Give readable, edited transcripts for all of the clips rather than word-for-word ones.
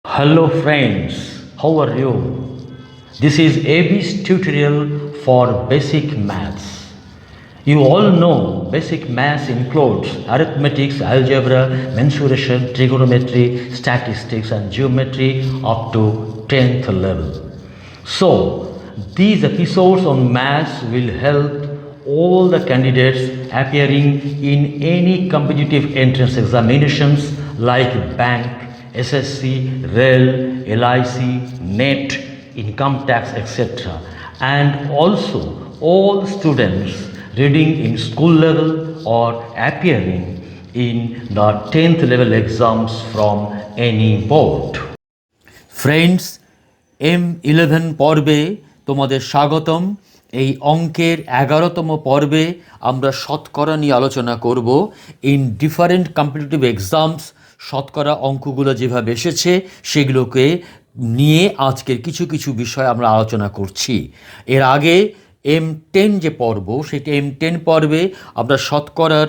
Hello friends, how are you? This is AB's tutorial for basic maths. You all know basic maths includes arithmetic, algebra, mensuration, trigonometry, statistics and geometry up to 10th level. So, these episodes on maths will help all the candidates appearing in any competitive entrance examinations like bank, SSC, REL, LIC, NET, income tax, etc. And also all students reading in school level or appearing in the 10th level exams from any board. Friends, M11 পর্বে তোমাদের স্বাগতম। এই অঙ্কের 11তম পর্বে আমরা শতকরা নিয়ে আলোচনা করব। ইন ডিফারেন্ট কম্পিটিটিভ এক্সামস শতকরা অঙ্কগুলো যেভাবে এসেছে সেগুলোকে নিয়ে আজকের কিছু কিছু বিষয় আমরা আলোচনা করছি। এর আগে M10 যে পর্ব, সেটা M10 পর্বে আমরা শতকরার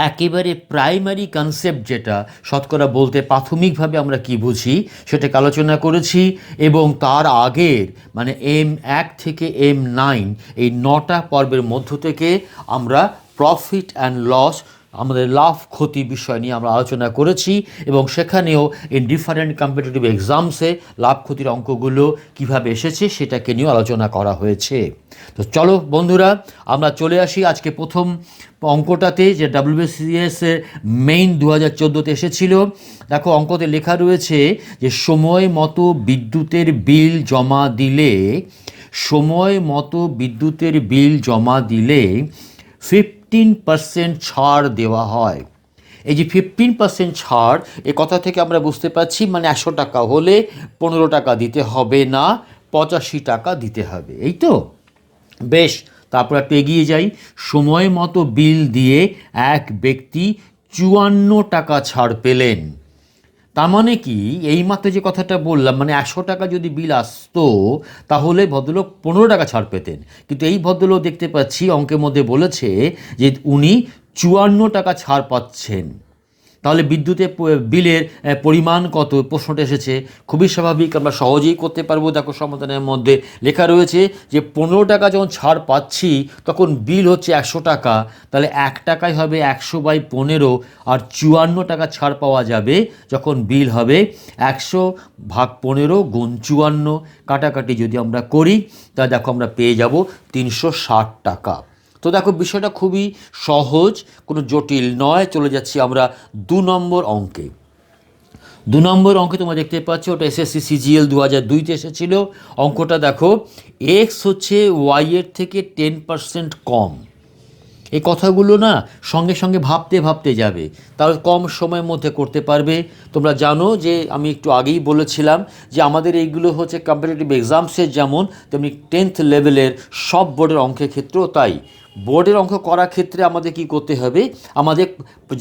একেবারে প্রাইমারি কনসেপ্ট, যেটা শতকরা বলতে প্রাথমিকভাবে আমরা কি বুঝি সেটাকে আলোচনা করেছি, এবং তার আগের মানে M1 থেকে M9 এই 9টা পর্বের মধ্য থেকে আমরা প্রফিট অ্যান্ড লস, আমাদের লাভ ক্ষতি বিষয় নিয়ে আমরা আলোচনা করেছি, এবং সেখানেও ইন ডিফারেন্ট কম্পিটিটিভ এক্সামসে লাভ ক্ষতির অঙ্কগুলো কিভাবে এসেছে সেটাকে নিয়েও আলোচনা করা হয়েছে। তো চলো বন্ধুরা, আমরা চলে আসি আজকে প্রথম অঙ্কটাতে, যে WBCS মেইন 2014তে এসেছিল। দেখো অঙ্কতে লেখা রয়েছে যে সময় মতো বিদ্যুতের বিল জমা দিলে 15% ছাড় দেওয়া হয়। এই যে 15% ছাড়, এ কথা থেকে আমরা বুঝতে পারছি মানে 100 টাকা হলে 15 টাকা দিতে হবে না, 85 টাকা দিতে হবে, এই তো বেশ। তারপর একটু এগিয়ে যাই। সময় মতো বিল দিয়ে এক ব্যক্তি 54 টাকা ছাড় পেলেন। তার মানে কি, এইমাত্র যে কথাটা বললাম, মানে 100 টাকা যদি বিল আসতো তাহলে ভদ্রলোক 15 টাকা ছাড় পেতেন, কিন্তু এই ভদ্রলোক দেখতে পাচ্ছি অঙ্কের মধ্যে বলেছে যে উনি 54 টাকা ছাড় পাচ্ছেন। তাহলে বিদ্যুতের বিলের পরিমাণ কত, প্রশ্নটা এসেছে। খুবই স্বাভাবিক, আমরা সহজেই করতে পারবো। দেখো সমাধানের মধ্যে লেখা রয়েছে যে 15 টাকা যখন ছাড় পাচ্ছি তখন বিল হচ্ছে 100 টাকা, তাহলে 1 টাকায় হবে 100/15, আর 54 টাকা ছাড় পাওয়া যাবে যখন বিল হবে 100/15 গুণ 54। কাটাকাটি যদি আমরা করি তা দেখো আমরা পেয়ে যাব 360 টাকা। তো দেখো বিষয়টা খুবই সহজ, কোনো জটিল নয়। চলে যাচ্ছি আমরা 2 নম্বর অঙ্কে। 2 নম্বর অঙ্কে তোমরা দেখতে পাচ্ছ, ওটা SSC CGL 2002তে এসেছিল। অঙ্কটা দেখো, এক্স হচ্ছে ওয়াই এর থেকে 10% কম। এই কথাগুলো না সঙ্গে সঙ্গে ভাবতে ভাবতে যাবে, তাহলে কম সময়ের মধ্যে করতে পারবে। তোমরা জানো যে আমি একটু আগেই বলেছিলাম যে আমাদের এইগুলো হচ্ছে কম্পিটিটিভ এক্সামসের যেমন, তেমনি 10th লেভেলের সব বোর্ডের অঙ্কের ক্ষেত্রেও তাই। বোর্ডের অঙ্ক করার ক্ষেত্রে আমাদের কি করতে হবে, আমাদের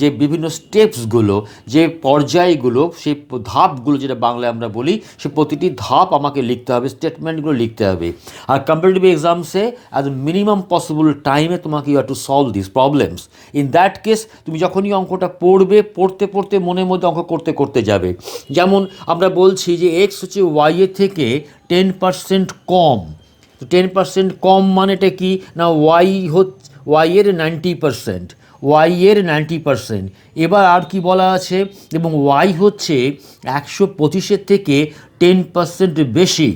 যে বিভিন্ন স্টেপসগুলো, যে পর্যায়গুলো, সেই ধাপগুলো যেটা বাংলায় আমরা বলি, সে প্রতিটি ধাপ আমাকে লিখতে হবে, স্টেটমেন্টগুলো লিখতে হবে। আর কম্পিটিটিভ এক্সামসে অ্যাজ মিনিমাম পসিবল টাইমে তোমাকে you have to solve this problems. In that case তুমি যখনই অঙ্কটা পড়বে, পড়তে পড়তে মনের মধ্যে অঙ্ক করতে করতে যাবে। যেমন আমরা বলছি যে এক্স হচ্ছে ওয়াই এর থেকে 10% কম। তো 10% কম মানেটা কি না, ওয়াইয়ের 90%, এবার আর কি বলা আছে, এবং ওয়াই হচ্ছে 125-এর থেকে 10% বেশি।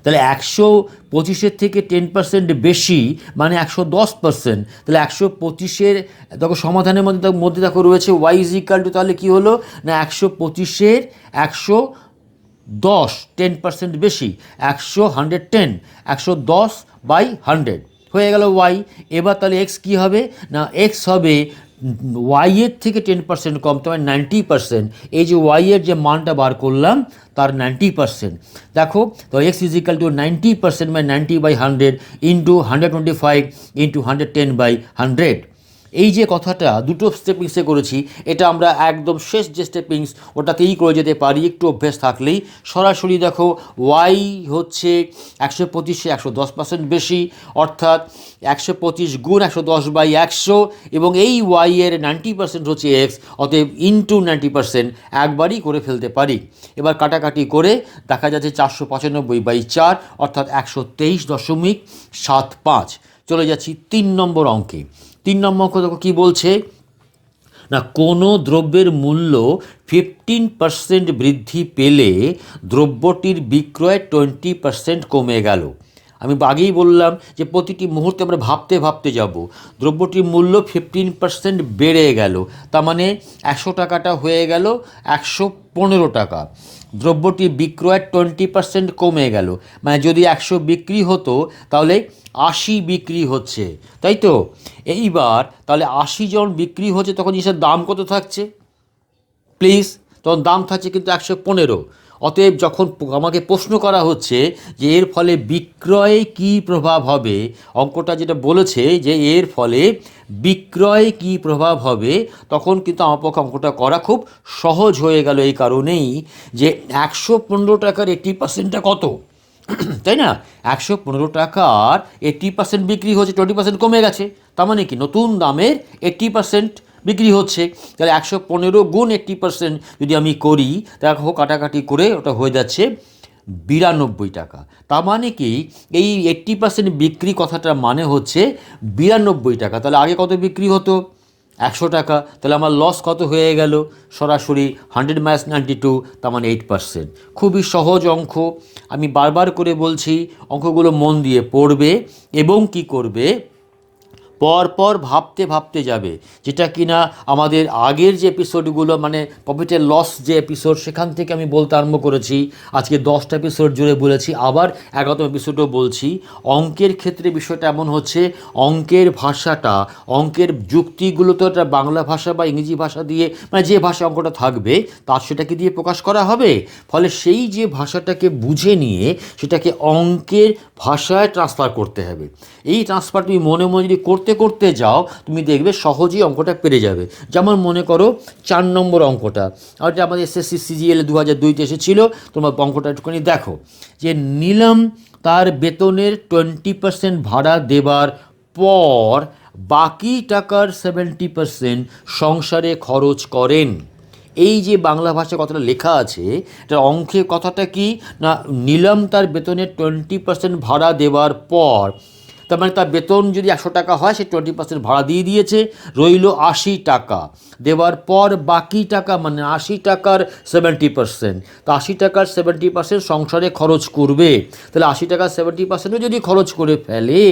তাহলে 125-এর থেকে 10% বেশি মানে 110%। তাহলে 125-এর দেখো সমাধানের মধ্যে দেখো রয়েছে ওয়াই ইজ ইকাল টু, তাহলে কি হলো না 125-এর 110, 10% বেশি, 110, 110/100 হয়ে গেল ওয়াই। এবার তাহলে এক্স কী হবে না, এক্স হবে ওয়াইয়ের থেকে 10% কম, তোমার 90%। এই যে ওয়াইয়ের যে মানটা বার করলাম তার 90%। দেখো তো এক্স ইজ ইকাল টু 90% মানে 90/100 ইন্টু 125 ইন্টু 110/100। এই যে কথাটা দুটো স্টেপিংসে করেছি, এটা আমরা একদম শেষ যে স্টেপিংস ওটাতেই করে যেতে পারি একটু অভ্যেস থাকলেই। সরাসরি দেখো ওয়াই হচ্ছে 125 110% বেশি, অর্থাৎ 125 গুণ 110/100, এবং এই ওয়াই এর 90% হচ্ছে এক্স, অতএব ইন্টু 90% একবারই করে ফেলতে পারি। এবার কাটাকাটি করে দেখা যাচ্ছে 495/4 অর্থাৎ 123.75। চলে যাচ্ছি 3 নম্বর অঙ্কে। 3 নম্বর অঙ্ক দেখো কী বলছে না, কোনো দ্রব্যের মূল্য 15% বৃদ্ধি পেলে দ্রব্যটির বিক্রয় 20% কমে গেল। আমি আগেই বললাম যে প্রতিটি মুহূর্তে আমরা ভাবতে ভাবতে যাব। দ্রব্যটির মূল্য 15% বেড়ে গেল, তার মানে 100 টাকাটা হয়ে গেল 115 টাকা। দ্রব্যটি বিক্রয় 20% কমে গেল, মানে যদি 100 বিক্রি হতো তাহলে 80 বিক্রি হচ্ছে, তাই তো? এইবার তাহলে 80 জন বিক্রি হচ্ছে, তখন জিনিসের দাম কত থাকছে প্লিজ? তখন দাম থাকছে কিন্তু 115। অতএব যখন আমাকে প্রশ্ন করা হচ্ছে যে এর ফলে বিক্রয়ে কী প্রভাব হবে, অঙ্কটা যেটা বলেছে যে এর ফলে বিক্রয়ে কী প্রভাব হবে, তখন কিন্তু আমার পক্ষে অঙ্কটা করা খুব সহজ হয়ে গেল। এই কারণেই যে 115 টাকার 80%টা কত, তাই না? 115 টাকার 80% বিক্রি হচ্ছে, 20% কমে গেছে, তার মানে কি নতুন দামের 80% বিক্রি হচ্ছে। তাহলে 115 গুণ 80% যদি আমি করি, দেখো কাটাকাটি করে ওটা হয়ে যাচ্ছে 92 টাকা। তার মানে কি এই 80% বিক্রি কথাটার মানে হচ্ছে 92 টাকা। তাহলে আগে কত বিক্রি হতো? 100 টাকা। তাহলে আমার লস কত হয়ে গেল? সরাসরি 100 - 92, তার মানে 8%। খুবই সহজ অঙ্ক, আমি বারবার করে বলছি অঙ্কগুলো মন দিয়ে পড়বে এবং কি করবে, পরপর ভাবতে ভাবতে যাবে, যেটা কিনা আমাদের আগের যে এপিসোডগুলো মানে প্রফিট অ্যান্ড লস যে এপিসোড, সেখান থেকে আমি বলতে আরম্ভ করেছি। আজকে 10টা এপিসোড জুড়ে বলেছি, আবার 11তম এপিসোডও বলছি। অঙ্কের ক্ষেত্রে বিষয়টা এমন হচ্ছে, অঙ্কের ভাষাটা, অঙ্কের যুক্তিগুলো তো একটা বাংলা ভাষা বা ইংরেজি ভাষা দিয়ে, মানে যে ভাষা অঙ্কটা থাকবে তার সেটাকে দিয়ে প্রকাশ করা হবে। ফলে সেই যে ভাষাটাকে বুঝে নিয়ে সেটাকে অঙ্কের ভাষায় ট্রান্সফার করতে হবে। এই ট্রান্সফার তুমি মনে মনে যদি করতে করতে যাও, তুমি দেখবে সহজেই অঙ্কটা পেরে যাবে। যেমন মনে করো 4 নম্বর অঙ্কটা, আর এটা আমাদের এসএসসি সিজিএল 2002-তে এসেছিল। তোমার অঙ্কটা একটুখানি দেখো, যে নিলাম তার বেতনের 20% ভাড়া দেবার পর বাকি টাকার 70% সংসারে খরচ করেন। এই যে বাংলা ভাষায় কথাটা লেখা আছে, এটা অঙ্কে কথাটা কি না, নিলাম তার বেতনের 20% ভাড়া দেওয়ার পর, তার মানে তার বেতন যদি 100 টাকা হয়, সে 20% ভাড়া দিয়ে দিয়েছে, রইল 80 টাকা। দেওয়ার পর বাকি টাকা মানে 80 টাকার 70%, তো 80 টাকার 70% সংসারে খরচ করবে। তাহলে 80 টাকার 70%ও যদি খরচ করে ফেলে,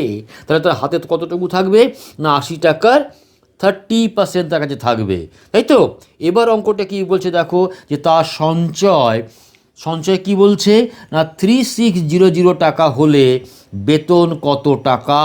তাহলে তার হাতে কতটুকু থাকবে না, 80 টাকার 30% তার কাছে থাকবে, তাই তো? এবার অঙ্কটা কী বলছে দেখো, যে তার সঞ্চয় কি বলছে না, 3600 টাকা হলে বেতন কত টাকা?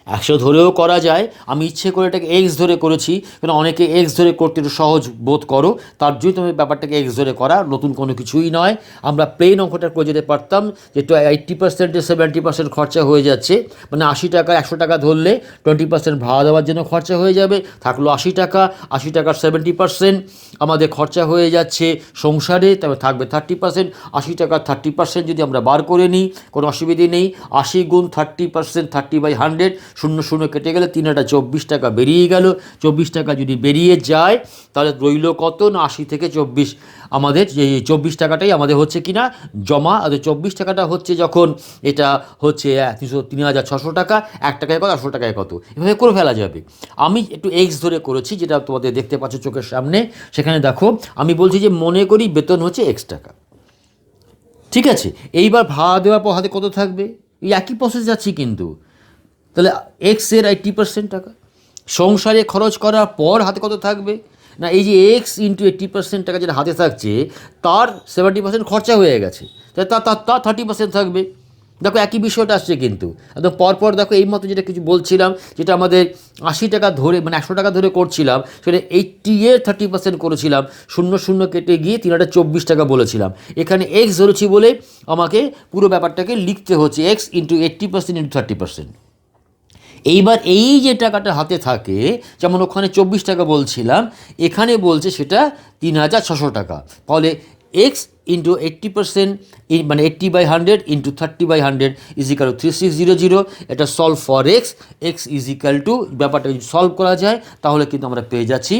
100 ধরেও করা যায়, আমি ইচ্ছে করে এটাকে এক্স ধরে করেছি, কারণ অনেকে এক্স ধরে করতে একটু সহজ বোধ করো, তার জন্য তুমি ব্যাপারটাকে এক্স ধরে করা, নতুন কোনো কিছুই নয়। আমরা প্লেন অঙ্কটা করে যেতে পারতাম, যে 80% 70% খরচা হয়ে যাচ্ছে, মানে 80 টাকা 100 টাকা ধরলে 20% ভাড়া দেওয়ার জন্য খরচা হয়ে যাবে, থাকলো 80 টাকা। 80 টাকার 70% আমাদের খরচা হয়ে যাচ্ছে সংসারে, তবে থাকবে 30%। 80 টাকার 30% যদি আমরা বার করে নিই, কোনো অসুবিধে নেই। 80 গুণ 30%, 30/100, 0 কেটে গেলে 3/24 টাকা বেরিয়ে গেল। 24 টাকা যদি বেরিয়ে যায়, তাহলে রইল কত না, 80 থেকে 24, আমাদের যে 24 টাকাটাই আমাদের হচ্ছে কি না জমা। আর 24 টাকাটা হচ্ছে যখন এটা হচ্ছে 3600 টাকা, 1 টাকায় কত, 800 টাকায় কত, এভাবে করে ফেলা যাবে। আমি একটু এক্স ধরে করেছি, যেটা তোমাদের দেখতে পাচ্ছ চোখের সামনে। সেখানে দেখো আমি বলছি যে মনে করি বেতন হচ্ছে এক্স টাকা, ঠিক আছে? এইবার ভাড়া দেওয়ার পর হাতে কত থাকবে, এই একই প্রসেস যাচ্ছি কিন্তু। তাহলে এক্সের 80% টাকা, সংসারে খরচ করার পর হাতে কত থাকবে না, এই যে এক্স ইন্টু 80% টাকা যেটা হাতে থাকছে, তার 70% খরচা হয়ে গেছে, তাহলে তার 30% থাকবে। দেখো একই বিষয়টা আসছে কিন্তু একদম পরপর। দেখো এই মতো যেটা কিছু বলছিলাম, যেটা আমাদের 80 টাকা ধরে মানে 100 টাকা ধরে করছিলাম, সেটা 80 এর 30% করেছিলাম, 0 কেটে গিয়ে 324 টাকা বলেছিলাম। এখানে এক্স ধরেছি বলে আমাকে পুরো ব্যাপারটাকে লিখতে হচ্ছে এক্স ইন্টু 80% ইন্টু 30%। এইবার এই যে টাকাটা হাতে থাকে, যেমন ওখানে 24 টাকা বলছিলাম, এখানে বলছে সেটা 3600 টাকা। তাহলে এক্স ইন্টু 80%, মানে 80/100 ইন্টু 30/100 ইজিক্যাল টু 3600। এটা solve for x, x is equal to, ব্যাপারটা যদি সলভ করা যায় তাহলে কিন্তু আমরা পেয়ে যাচ্ছি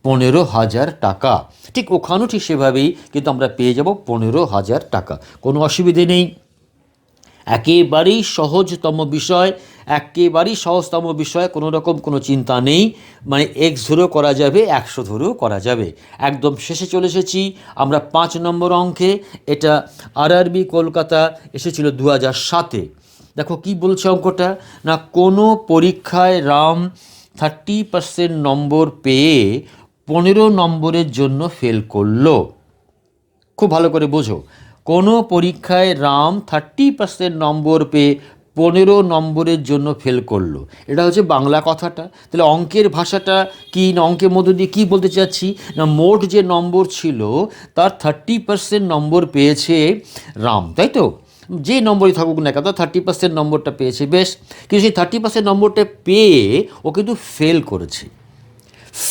15,000 টাকা। ঠিক ওখানেও ঠিক সেভাবেই কিন্তু আমরা পেয়ে যাব 15,000 টাকা, কোনো অসুবিধে নেই। একেবারেই সহজতম বিষয়, একেবারেই সহজতম বিষয়, কোনো রকম কোনো চিন্তা নেই। মানে এক্স ধরেও করা যাবে, 100 ধরেও করা যাবে। একদম শেষে চলে এসেছি আমরা 5 নম্বর অঙ্কে। এটা আরআরবি কলকাতা এসেছিল 2007-এ। দেখো কি বলছে অঙ্কটা, না কোনো পরীক্ষায় রাম 30% নম্বর পেয়ে 15 নম্বরের জন্য ফেল করলো। খুব ভালো করে বোঝো, কোনো পরীক্ষায় রাম 30% নম্বর পেয়ে 15 নম্বরের জন্য ফেল করলো, এটা হচ্ছে বাংলা কথাটা। তাহলে অঙ্কের ভাষাটা কি, না অঙ্কের মধ্য দিয়ে কী বলতে চাচ্ছি, না মোট যে নম্বর ছিল তার 30% নম্বর পেয়েছে রাম, তাই তো? যে নম্বরই থাকুক না কেন 30% নম্বরটা পেয়েছে, বেশ। কিন্তু সেই 30% নম্বরটা পেয়ে ও কিন্তু ফেল করেছে।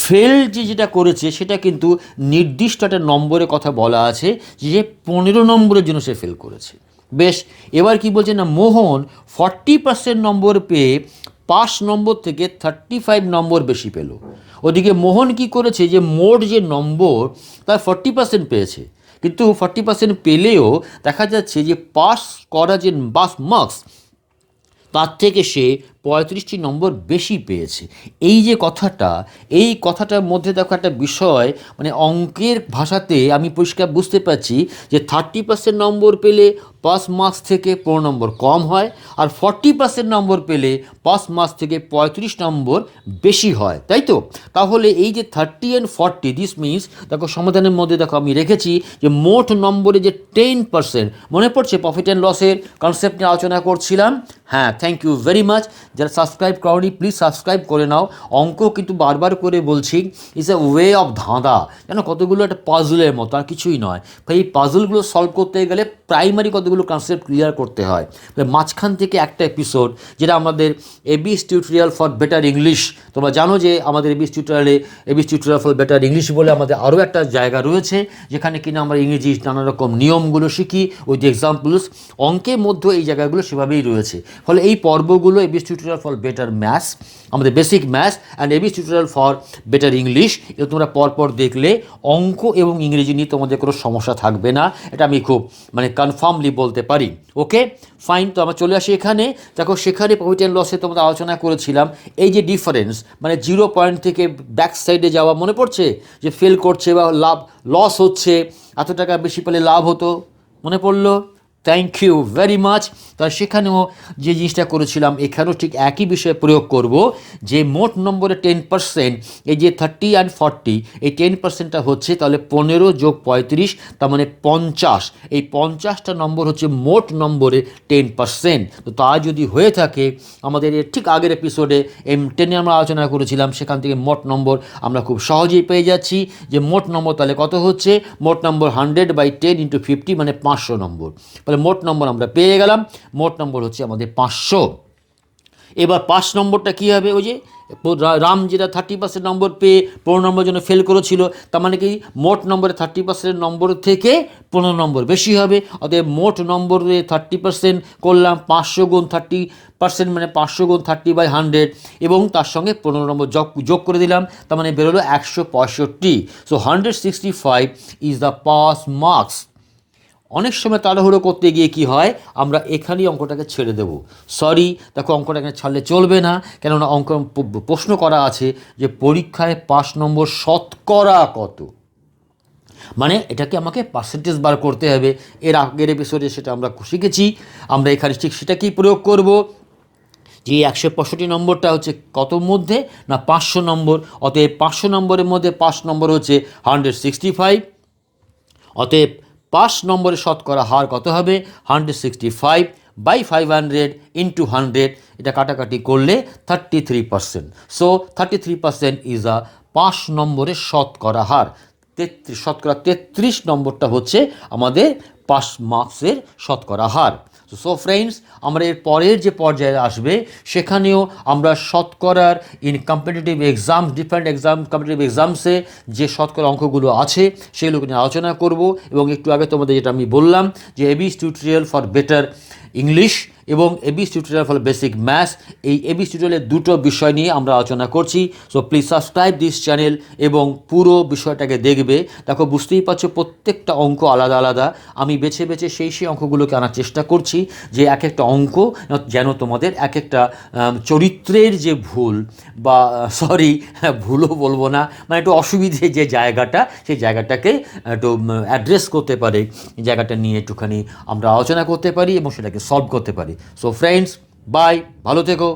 ফেল যেটা করেছে সেটা কিন্তু নির্দিষ্ট একটা নম্বরের কথা বলা আছে, যে 15 নম্বরের জন্য সে ফেল করেছে। বেশ, এবার কি বলছে, না মোহন 40% নম্বর পেয়ে 5 নম্বর থেকে 35 নম্বর বেশি পেল। ওদিকে মোহন কি করেছে, যে মোট যে নম্বর তার 40% পেয়েছে, কিন্তু 40% পেলেও দেখা যাচ্ছে যে পাস করা যে মার্কস তার থেকে সে 35টি নম্বর বেশি পেয়েছে। এই যে কথাটা, এই কথাটার মধ্যে দেখো একটা বিষয়, মানে অঙ্কের ভাষাতে আমি পরিষ্কার বুঝতে পারছি যে 30% নম্বর পেলে পাস মার্কস থেকে 15 নম্বর কম হয়, আর 40% নম্বর পেলে পাস মার্কস থেকে 35 নম্বর বেশি হয়, তাই তো? তাহলে এই যে 30 and 40, দিস মিনস, দেখো সমাধানের মধ্যে দেখো আমি রেখেছি যে মোট নম্বরে যে 10%, মনে পড়ছে প্রফিট অ্যান্ড লসের কনসেপ্ট নিয়ে আলোচনা করছিলাম? হ্যাঁ, থ্যাংক ইউ ভেরি মাচ। যারা সাবস্ক্রাইব করনি প্লিজ সাবস্ক্রাইব করে নাও। অঙ্ক কিন্তু বারবার করে বলছি, ইটস এ ওয়ে অফ ধাঁধা, যেন কতগুলো একটা পাজলের মতো, আর কিছুই নয়। এই পাজলগুলো সলভ করতে গেলে প্রাইমারি কতগুলো কনসেপ্ট ক্লিয়ার করতে হয়। মাঝখান থেকে একটা এপিসোড, যেটা আমাদের ABS tutorial for better English, তোমরা জানো যে আমাদের ABS tutorial for better English বলে আমাদের আরও একটা জায়গা রয়েছে, যেখানে কিনা আমরা ইংরেজি নানা রকম নিয়মগুলো শিখি উইথ এক্সাম্পলস। অঙ্কের মধ্যে এই জায়গাগুলো সেভাবেই রয়েছে। ফলে এই পর্বগুলো ABS tutorial for better maths, আমাদের basic maths, and ABS tutorial for better English, এটা তোমরা পরপর দেখলে অঙ্ক এবং ইংরেজি নিয়ে তোমাদের কোনো সমস্যা থাকবে না, এটা আমি খুব মানে কনফার্মলি বলতে পারি। ওকে ফাইন, তো আমরা চলে আসি এখানে। দেখো সেখানে প্রফিট অ্যান্ড লসে তোমরা আলোচনা করেছিলাম এই যে ডিফারেন্স, মানে 0 পয়েন্ট থেকে ব্যাক সাইডে যাওয়া, মনে পড়ছে যে ফেল করছে বা লস হচ্ছে, এত টাকা বেশি পেলে লাভ হতো, মনে পড়লো? Thank you very much. তা সেখানেও যে জিনিসটা করেছিলাম এখানেও ঠিক একই বিষয় প্রয়োগ করব, যে মোট নম্বরে 10%, এই যে 30 and 40, এই 10%টা হচ্ছে তাহলে 15 যোগ 35, তার মানে 50। এই 50টা নম্বর হচ্ছে মোট নম্বরে 10%। তো তা যদি হয়ে থাকে, আমাদের ঠিক আগের এপিসোডে M10 আমরা আলোচনা করেছিলাম, সেখান থেকে মোট নম্বর আমরা খুব সহজেই পেয়ে যাচ্ছি, যে মোট নম্বর তাহলে কত হচ্ছে, মোট নম্বর 100/10 × 50 মানে 500 নম্বর। তাহলে মোট নম্বর আমরা পেয়ে গেলাম, মোট নম্বর হচ্ছে আমাদের 500। এবার 5 নম্বরটা কী হবে, ওই যে রাম যেটা 30% নম্বর পেয়ে 15 নম্বরের জন্য ফেল করেছিল, তার মানে কি মোট নম্বরে 30% নম্বর থেকে 15 নম্বর বেশি হবে। অতএব মোট নম্বরে 30% করলাম, 500 গুণ 30% মানে 500 গুণ 30/100, এবং তার সঙ্গে 15 নম্বর যোগ করে দিলাম, তার মানে বেরোলো 165। So 165 is the pass marks. অনেক সময় তাড়াহুড়ো করতে গিয়ে কি হয়, আমরা এখানেই অঙ্কটাকে ছেড়ে দেব। সরি, দেখো অঙ্কটা এখানে ছাড়লে চলবে না, কেননা অঙ্ক প্রশ্ন করা আছে যে পরীক্ষায় পাস নম্বর শতকরা কত, মানে এটাকে আমাকে পার্সেন্টেজ বার করতে হবে। এর আগের এপিসোডে সেটা আমরা শিখেছি। আমরা এখানে ঠিক সেটাকেই প্রয়োগ করব, যে 165 নম্বরটা হচ্ছে কত মধ্যে, না 500 নম্বর। অতএব 500 নম্বরের মধ্যে 5 নম্বর হচ্ছে 165। অতএব 5 নম্বরের শতকরা হার কত হবে, 165/500 × 100, এটা কাটাকাটি করলে 33%। সো 33% ইজ আ 5 নম্বরের শতকরা হার। 33 নম্বরটা হচ্ছে আমাদের পাস মার্কসের শতকরা হার। সো ফ্রেন্ডস, আমরা এর পরের যে পর্যায়ে আসবে সেখানেও আমরা শতকরার in competitive exam, different exam, competitive এক্সামসে যে শতকরা অঙ্কগুলো আছে সেগুলোকে নিয়ে আলোচনা করব। এবং একটু আগে তোমাদের যেটা আমি বললাম যে এবিস টিউটোরিয়াল ফর বেটার ইংলিশ এবং এবিস টিউটোরিয়াল ফর বেসিক ম্যাথস, এই এবিস টিউটোরিয়ালের দুটো বিষয় নিয়ে আমরা আলোচনা করছি। So please subscribe this channel এবং পুরো বিষয়টাকে দেখবে। দেখো, বুঝতেই পারছো প্রত্যেকটা অঙ্ক আলাদা আলাদা। আমি বেছে বেছে সেই অঙ্কগুলোকে আনার চেষ্টা করছি যে এক একটা অঙ্ক যেন তোমাদের এক একটা চরিত্রের যে ভুল বা ভুলও বলবো না, মানে একটু অসুবিধে যে জায়গাটা, সেই জায়গাটাকে একটু অ্যাড্রেস করতে পারে, জায়গাটা নিয়ে একটুখানি আমরা আলোচনা করতে পারি এবং সেটাকে সলভ করতে পারি। সো ফ্রেন্ডস, বাই, ভালো থেকো।